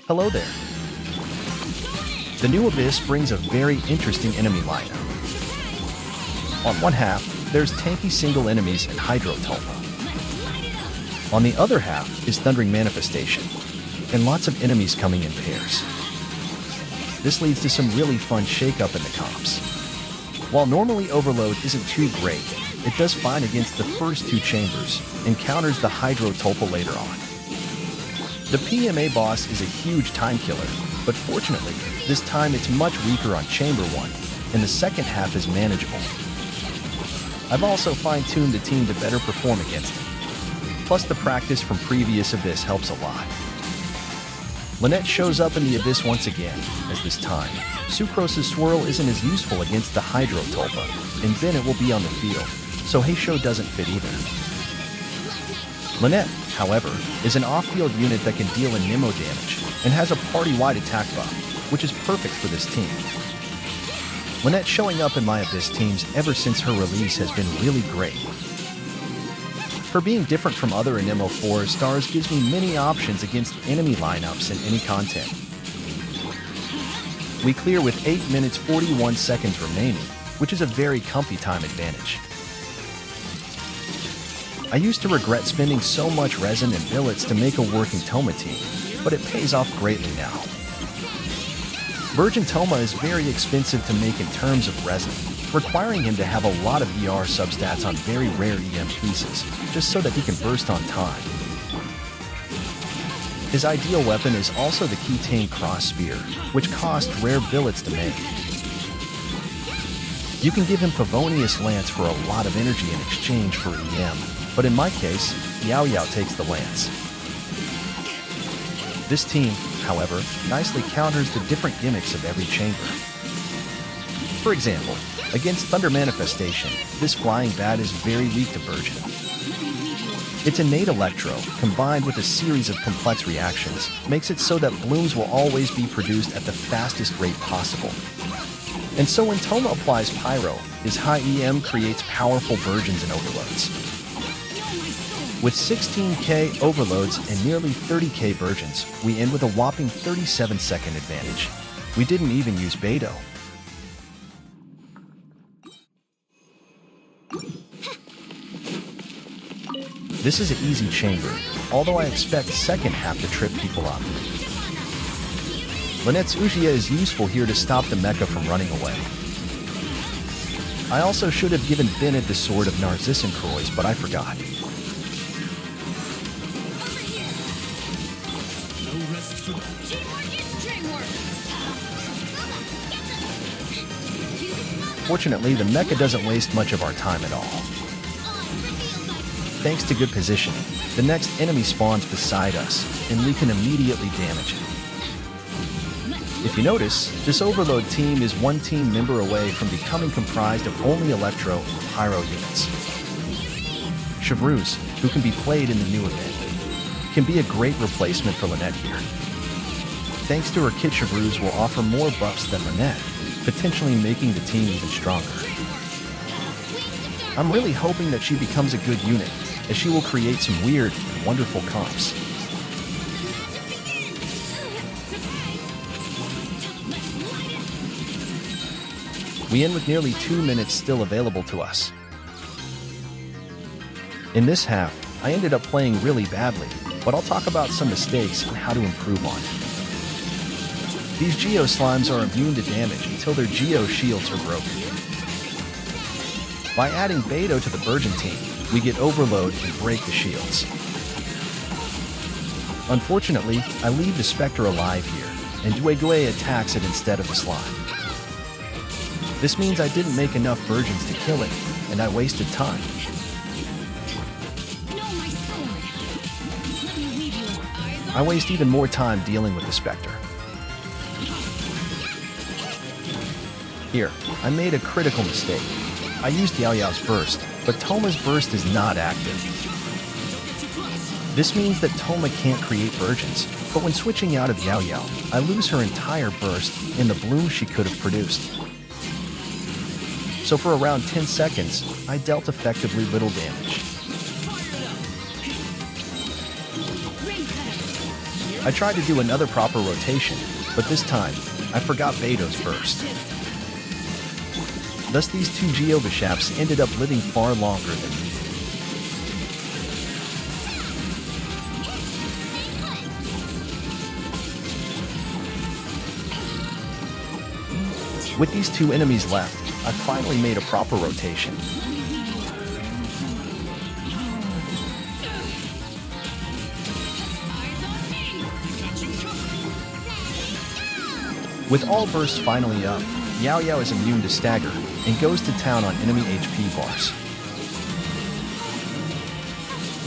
Hello there. The new Abyss brings a very interesting enemy lineup. On one half, there's tanky single enemies and Hydro Thoma. On the other half is Thundering Manifestation, and lots of enemies coming in pairs. This leads to some really fun shake-up in the comps. While normally Overload isn't too great, it does fine against the first two chambers and counters the Hydro Thoma later on. The PMA boss is a huge time killer, but fortunately, this time it's much weaker on Chamber 1, and the second half is manageable. I've also fine-tuned the team to better perform against it. Plus the practice from previous Abyss helps a lot. Lynette shows up in the Abyss once again, as this time, Sucrose's Swirl isn't as useful against the Hydro Thoma, and then it will be on the field, so Heisho doesn't fit either. Lynette, however, is an off-field unit that can deal Nemo damage, and has a party-wide attack buff, which is perfect for this team. Lynette showing up in my Abyss teams ever since her release has been really great. Her being different from other Anemo 4 stars gives me many options against enemy lineups and any content. We clear with 8 minutes 41 seconds remaining, which is a very comfy time advantage. I used to regret spending so much resin and billets to make a working Thoma team, but it pays off greatly now. Burgeon Thoma is very expensive to make in terms of resin, requiring him to have a lot of ER substats on very rare EM pieces, just so that he can burst on time. His ideal weapon is also the Keytane Cross Spear, which costs rare billets to make. You can give him Favonius Lance for a lot of energy in exchange for EM, but in my case, Yao Yao takes the Lance. This team, however, nicely counters the different gimmicks of every chamber. For example, against Thunder Manifestation, this Flying Bat is very weak to Burgeon. Its innate Electro, combined with a series of complex reactions, makes it so that blooms will always be produced at the fastest rate possible. And so when Thoma applies Pyro, his high EM creates powerful Burgeons and Overloads. With 16k Overloads and nearly 30k Burgeons, we end with a whopping 37-second advantage. We didn't even use Beidou. This is an easy chamber, although I expect second half to trip people up. Lynette's Uxia is useful here to stop the mecha from running away. I also should have given Bennett the Sword of Narcissus Croix, but I forgot. Fortunately, the mecha doesn't waste much of our time at all. Thanks to good positioning, the next enemy spawns beside us, and we can immediately damage it. If you notice, this Overload team is one team member away from becoming comprised of only Electro and Pyro units. Chevreuse, who can be played in the new event, can be a great replacement for Lynette here. Thanks to her kit, Chevreuse will offer more buffs than Lynette, potentially making the team even stronger. I'm really hoping that she becomes a good unit, as she will create some weird and wonderful comps. We end with nearly 2 minutes still available to us. In this half, I ended up playing really badly, but I'll talk about some mistakes and how to improve on it. These Geo Slimes are immune to damage until their Geo Shields are broken. By adding Beidou to the Burgeon team, we get Overload and break the shields. Unfortunately, I leave the Spectre alive here, and Duegue attacks it instead of the slime. This means I didn't make enough Burgeons to kill it, and I wasted time. I waste even more time dealing with the Spectre. Here, I made a critical mistake. I used Yao Yao's burst, but Thoma's burst is not active. This means that Thoma can't create Burgeons, but when switching out of Yao Yao, I lose her entire burst and the bloom she could have produced. So for around 10 seconds, I dealt effectively little damage. I tried to do another proper rotation, but this time, I forgot Beto's burst. Thus these two Geobishaps ended up living far longer than needed. With these two enemies left, I finally made a proper rotation. With all bursts finally up, Yao Yao is immune to stagger and goes to town on enemy HP bars.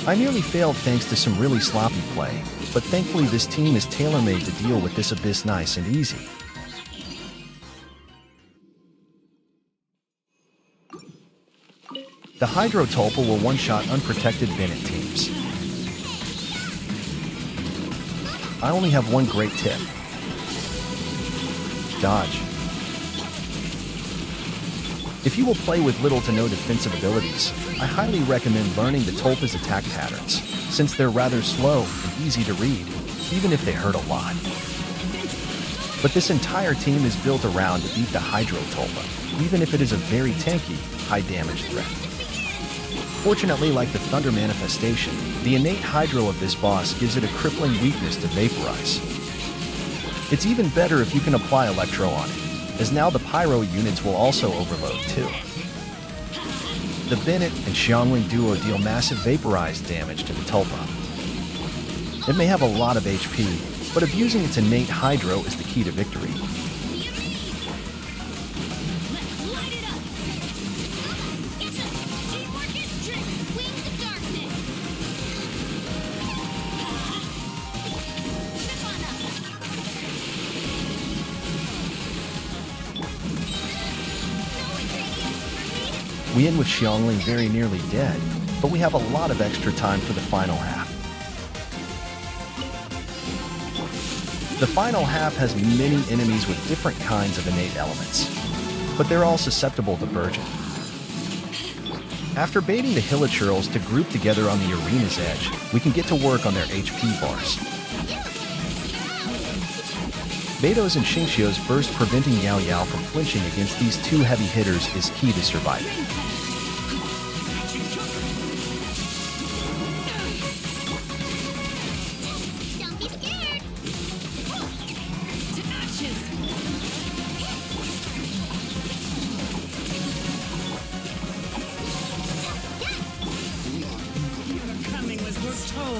I nearly failed thanks to some really sloppy play, but thankfully this team is tailor-made to deal with this abyss nice and easy. The Hydro Tulpa will one-shot unprotected Bennett teams. I only have one great tip. Dodge. If you will play with little to no defensive abilities, I highly recommend learning the Tulpa's attack patterns, since they're rather slow and easy to read, even if they hurt a lot. But this entire team is built around to beat the Hydro Tulpa, even if it is a very tanky, high-damage threat. Fortunately, like the Thunder manifestation, the innate Hydro of this boss gives it a crippling weakness to Vaporize. It's even better if you can apply Electro on it, as now the Pyro units will also overload too. The Bennett and Xiangling duo deal massive vaporized damage to the Tulpa. It may have a lot of HP, but abusing its innate Hydro is the key to victory. We end with Xiangling very nearly dead, but we have a lot of extra time for the final half. The final half has many enemies with different kinds of innate elements, but they're all susceptible to Burgeon. After baiting the Hilichurls to group together on the arena's edge, we can get to work on their HP bars. Beto's and Xingqiu's burst preventing Yao Yao from flinching against these two heavy hitters is key to surviving.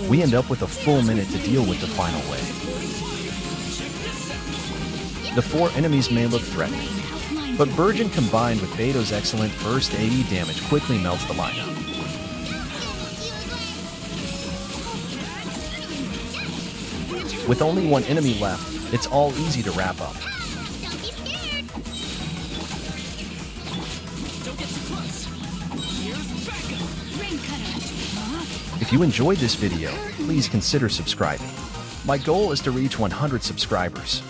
We end up with a full minute to deal with the final wave. The four enemies may look threatening, but Burgeon combined with Beto's excellent burst AE damage quickly melts the lineup. With only one enemy left, it's all easy to wrap up. If you enjoyed this video, please consider subscribing. My goal is to reach 100 subscribers.